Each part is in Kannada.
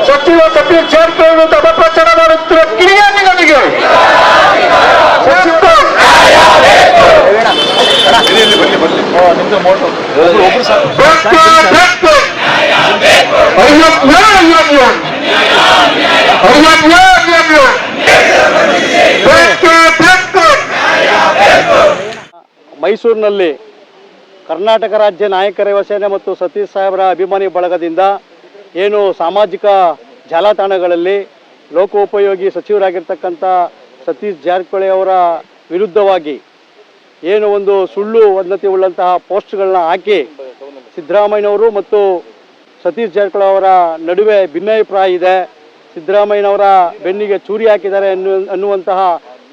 ಸಚಿವ ಸತೀಶ್ ಜಾರಕಿಹೊಳಿ ವಿರುದ್ಧ ಅಪಪ್ರಚಾರ ಮಾಡುತ್ತಿರುವ ಕಿಡಿಗೇಡಿಗಳಿಗೆ ಮೈಸೂರಿನಲ್ಲಿ ಕರ್ನಾಟಕ ರಾಜ್ಯ ನಾಯಕರ ಯುವ ಸೇನೆ ಮತ್ತು ಸತೀಶ್ ಸಾಹೇಬರ ಅಭಿಮಾನಿ ಬಳಗದಿಂದ ಏನು ಸಾಮಾಜಿಕ ಜಾಲತಾಣಗಳಲ್ಲಿ ಲೋಕೋಪಯೋಗಿ ಸಚಿವರಾಗಿರ್ತಕ್ಕಂಥ ಸತೀಶ್ ಜಾರಕಿಹೊಳಿ ಅವರ ವಿರುದ್ಧವಾಗಿ ಏನು ಒಂದು ಸುಳ್ಳು ವದಂತಿ ಉಳ್ಳಂತಹ ಪೋಸ್ಟ್ಗಳನ್ನ ಹಾಕಿ ಸಿದ್ದರಾಮಯ್ಯನವರು ಮತ್ತು ಸತೀಶ್ ಜಾರಕಿಹೊಳಿ ಅವರ ನಡುವೆ ಭಿನ್ನಾಭಿಪ್ರಾಯ ಇದೆ, ಸಿದ್ದರಾಮಯ್ಯನವರ ಬೆನ್ನಿಗೆ ಚೂರಿ ಹಾಕಿದ್ದಾರೆ ಅನ್ನುವಂತಹ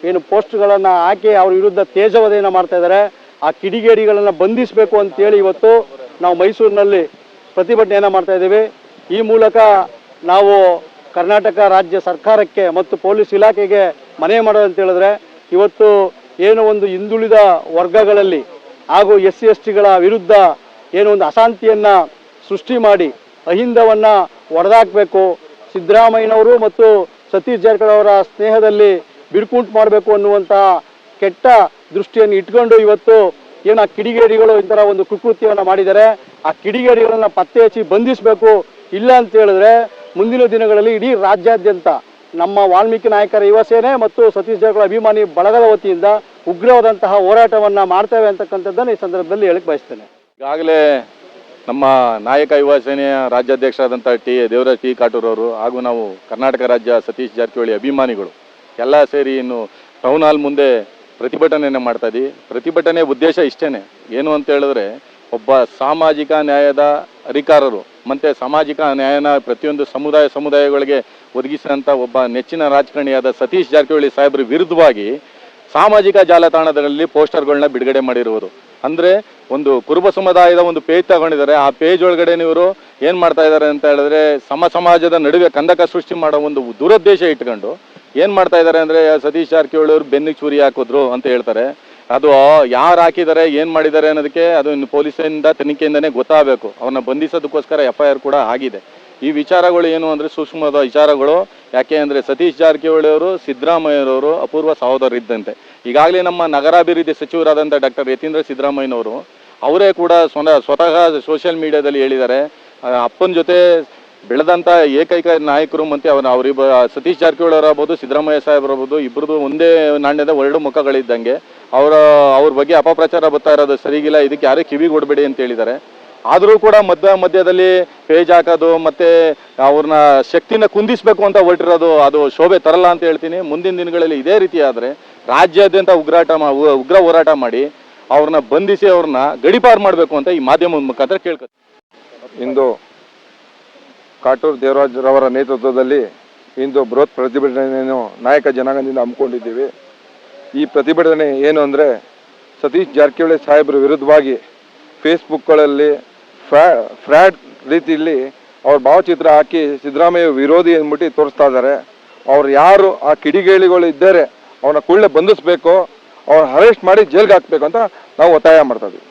ಏನು ಪೋಸ್ಟ್ಗಳನ್ನು ಹಾಕಿ ಅವ್ರ ವಿರುದ್ಧ ತೇಜವಧೆಯನ್ನು ಮಾಡ್ತಾ ಇದ್ದಾರೆ. ಆ ಕಿಡಿಗೇಡಿಗಳನ್ನು ಬಂಧಿಸಬೇಕು ಅಂತೇಳಿ ಇವತ್ತು ನಾವು ಮೈಸೂರಿನಲ್ಲಿ ಪ್ರತಿಭಟನೆಯನ್ನು ಮಾಡ್ತಾ ಇದ್ದೀವಿ. ಈ ಮೂಲಕ ನಾವು ಕರ್ನಾಟಕ ರಾಜ್ಯ ಸರ್ಕಾರಕ್ಕೆ ಮತ್ತು ಪೊಲೀಸ್ ಇಲಾಖೆಗೆ ಮನವಿ ಮಾಡೋದಂತ ಹೇಳಿದ್ರೆ, ಇವತ್ತು ಏನು ಒಂದು ಹಿಂದುಳಿದ ವರ್ಗಗಳಲ್ಲಿ ಹಾಗೂ SC/STಗಳ ವಿರುದ್ಧ ಏನು ಒಂದು ಅಶಾಂತಿಯನ್ನು ಸೃಷ್ಟಿ ಮಾಡಿ ಅಹಿಂದವನ್ನು ಒಡೆದಾಕಬೇಕು, ಸಿದ್ದರಾಮಯ್ಯನವರು ಮತ್ತು ಸತೀಶ್ ಜಾರಕಿಹೊಳಿ ಅವರ ಸ್ನೇಹದಲ್ಲಿ ಬಿರುಕುಂಟು ಮಾಡಬೇಕು ಅನ್ನುವಂತಹ ಕೆಟ್ಟ ದೃಷ್ಟಿಯನ್ನು ಇಟ್ಕೊಂಡು ಇವತ್ತು ಏನು ಆ ಕಿಡಿಗೇಡಿಗಳು ಈ ಥರ ಒಂದು ಕುಕೃತ್ಯವನ್ನು ಮಾಡಿದ್ದಾರೆ. ಆ ಕಿಡಿಗೇಡಿಗಳನ್ನು ಪತ್ತೆ ಹಚ್ಚಿ ಬಂಧಿಸಬೇಕು. ಇಲ್ಲ ಅಂತ ಹೇಳಿದ್ರೆ ಮುಂದಿನ ದಿನಗಳಲ್ಲಿ ಇಡೀ ರಾಜ್ಯಾದ್ಯಂತ ನಮ್ಮ ವಾಲ್ಮೀಕಿ ನಾಯಕರ ಯುವ ಸೇನೆ ಮತ್ತು ಸತೀಶ್ ಜಾರಕಿಹೊಳಿ ಅಭಿಮಾನಿ ಬಳಗದ ವತಿಯಿಂದ ಉಗ್ರವಾದಂತಹ ಹೋರಾಟವನ್ನು ಮಾಡ್ತೇವೆ ಅಂತಕ್ಕಂಥದ್ದನ್ನು ಈ ಸಂದರ್ಭದಲ್ಲಿ ಹೇಳಕ್ಕೆ ಬಯಸ್ತೇನೆ. ಈಗಾಗಲೇ ನಮ್ಮ ನಾಯಕ ಯುವ ಸೇನೆಯ ರಾಜ್ಯಾಧ್ಯಕ್ಷರಾದಂಥ ದೇವರಾಜ್ ಟಿ ಕಾಟೂರ್ ಅವರು ಹಾಗೂ ನಾವು ಕರ್ನಾಟಕ ರಾಜ್ಯ ಸತೀಶ್ ಜಾರಕಿಹೊಳಿ ಅಭಿಮಾನಿಗಳು ಎಲ್ಲ ಸೇರಿ ಇನ್ನು ಟೌನ್ ಹಾಲ್ ಮುಂದೆ ಪ್ರತಿಭಟನೆಯನ್ನು ಮಾಡ್ತಾ ಇದ್ದೀವಿ. ಪ್ರತಿಭಟನೆ ಉದ್ದೇಶ ಇಷ್ಟೇ, ಏನು ಅಂತ ಹೇಳಿದ್ರೆ ಒಬ್ಬ ಸಾಮಾಜಿಕ ನ್ಯಾಯದ ಅಧಿಕಾರರು ಮತ್ತು ಸಾಮಾಜಿಕ ನ್ಯಾಯನ ಪ್ರತಿಯೊಂದು ಸಮುದಾಯಗಳಿಗೆ ಒದಗಿಸಿದಂಥ ಒಬ್ಬ ನೆಚ್ಚಿನ ರಾಜಕಾರಣಿಯಾದ ಸತೀಶ್ ಜಾರಕಿಹೊಳಿ ಸಾಹೇಬ್ರ ವಿರುದ್ಧವಾಗಿ ಸಾಮಾಜಿಕ ಜಾಲತಾಣದಲ್ಲಿ ಪೋಸ್ಟರ್ಗಳನ್ನ ಬಿಡುಗಡೆ ಮಾಡಿರುವುದು. ಅಂದರೆ ಒಂದು ಕುರುಬ ಸಮುದಾಯದ ಒಂದು ಪೇಜ್ ತಗೊಂಡಿದ್ದಾರೆ. ಆ ಪೇಜ್ ಒಳಗಡೆ ಇವರು ಏನು ಮಾಡ್ತಾ ಇದ್ದಾರೆ ಅಂತ ಹೇಳಿದ್ರೆ ಸಮಾಜದ ನಡುವೆ ಕಂದಕ ಸೃಷ್ಟಿ ಮಾಡೋ ಒಂದು ದುರುದ್ದೇಶ ಇಟ್ಕೊಂಡು ಏನು ಮಾಡ್ತಾ ಇದ್ದಾರೆ ಅಂದರೆ ಸತೀಶ್ ಜಾರಕಿಹೊಳಿ ಅವರು ಬೆನ್ನಿಗೆ ಚೂರಿ ಹಾಕಿದ್ರು ಅಂತ ಹೇಳ್ತಾರೆ. ಅದು ಯಾರು ಹಾಕಿದ್ದಾರೆ ಏನು ಮಾಡಿದ್ದಾರೆ ಅನ್ನೋದಕ್ಕೆ ಅದು ಇನ್ನು ಪೊಲೀಸರಿಂದ ತನಿಖೆಯಿಂದನೇ ಗೊತ್ತಾಗಬೇಕು. ಅವ್ರನ್ನ ಬಂಧಿಸೋದಕ್ಕೋಸ್ಕರ FIR ಕೂಡ ಆಗಿದೆ. ಈ ವಿಚಾರಗಳು ಏನು ಅಂದರೆ ಸೂಕ್ಷ್ಮವಾದ ವಿಚಾರಗಳು. ಯಾಕೆ ಅಂದರೆ ಸತೀಶ್ ಜಾರಕಿಹೊಳಿ ಅವರು ಸಿದ್ದರಾಮಯ್ಯರವರು ಅಪೂರ್ವ ಸಹೋದರರಿದ್ದಂತೆ. ಈಗಾಗಲೇ ನಮ್ಮ ನಗರಾಭಿವೃದ್ಧಿ ಸಚಿವರಾದಂಥ ಡಾಕ್ಟರ್ ಯತೀಂದ್ರ ಸಿದ್ದರಾಮಯ್ಯನವರು ಅವರೇ ಕೂಡ ಸ್ವತಃ ಸೋಷಿಯಲ್ ಮೀಡಿಯಾದಲ್ಲಿ ಹೇಳಿದ್ದಾರೆ, ಅಪ್ಪನ ಜೊತೆ ಬೆಳೆದಂಥ ಏಕೈಕ ನಾಯಕರು ಮತ್ತು ಅವರಿಬ್ಬ ಸತೀಶ್ ಜಾರಕಿಹೊಳಿ ಅವರಾಗ್ಬೋದು ಸಿದ್ದರಾಮಯ್ಯ ಸಾಹೇಬರಾಗ್ಬೋದು ಇಬ್ಬರದು ಒಂದೇ ನಾಣ್ಯದ ಎರಡು ಮುಖಗಳಿದ್ದಂಗೆ. ಅವ್ರ ಬಗ್ಗೆ ಅಪಪ್ರಚಾರ ಬರ್ತಾ ಇರೋದು ಸರಿಗಿಲ್ಲ, ಇದಕ್ಕೆ ಯಾರೇ ಕಿವಿಗೆ ಕೊಡಬೇಡಿ ಅಂತ ಹೇಳಿದ್ದಾರೆ. ಆದರೂ ಕೂಡ ಮಧ್ಯದಲ್ಲಿ ಪೇಜ್ ಹಾಕೋದು ಮತ್ತು ಅವ್ರನ್ನ ಶಕ್ತಿನ ಕುಂದಿಸಬೇಕು ಅಂತ ಹೊರಟಿರೋದು ಅದು ಶೋಭೆ ತರಲ್ಲ ಅಂತ ಹೇಳ್ತೀನಿ. ಮುಂದಿನ ದಿನಗಳಲ್ಲಿ ಇದೇ ರೀತಿ ಆದರೆ ರಾಜ್ಯಾದ್ಯಂತ ಉಗ್ರ ಹೋರಾಟ ಮಾಡಿ ಅವ್ರನ್ನ ಬಂಧಿಸಿ ಅವ್ರನ್ನ ಗಡೀಪಾರು ಮಾಡಬೇಕು ಅಂತ ಈ ಮಾಧ್ಯಮದ ಮುಖಾಂತರ ಕೇಳ್ಕೊತೀನಿ. ಇಂದು ಕಾಟೂರ್ ದೇವರಾಜ್ ರವರ ನೇತೃತ್ವದಲ್ಲಿ ಇಂದು ಬೃಹತ್ ಪ್ರತಿಭಟನೆಯನ್ನು ನಾಯಕ ಜನಾಂಗದಿಂದ ಹಮ್ಮಿಕೊಂಡಿದ್ದೀವಿ. ಈ ಪ್ರತಿಭಟನೆ ಏನು ಅಂದರೆ ಸತೀಶ್ ಜಾರಕಿಹೊಳಿ ಸಾಹೇಬ್ರ ವಿರುದ್ಧವಾಗಿ ಫೇಸ್ಬುಕ್ಗಳಲ್ಲಿ ಫ್ರಾಡ್ ರೀತಿಯಲ್ಲಿ ಅವ್ರ ಭಾವಚಿತ್ರ ಹಾಕಿ ಸಿದ್ದರಾಮಯ್ಯ ವಿರೋಧಿ ಅಂದ್ಬಿಟ್ಟು ತೋರಿಸ್ತಾ ಇದ್ದಾರೆ. ಅವ್ರು ಯಾರು ಆ ಕಿಡಿಗೇಡಿಗಳು ಇದ್ದಾರೆ ಅವ್ರನ್ನ ಕೂಡಲೇ ಬಂಧಿಸಬೇಕು, ಅವ್ರನ್ನ ಅರೆಸ್ಟ್ ಮಾಡಿ ಜೈಲ್ಗೆ ಹಾಕಬೇಕು ಅಂತ ನಾವು ಒತ್ತಾಯ ಮಾಡ್ತಾ ಇದ್ದೀವಿ.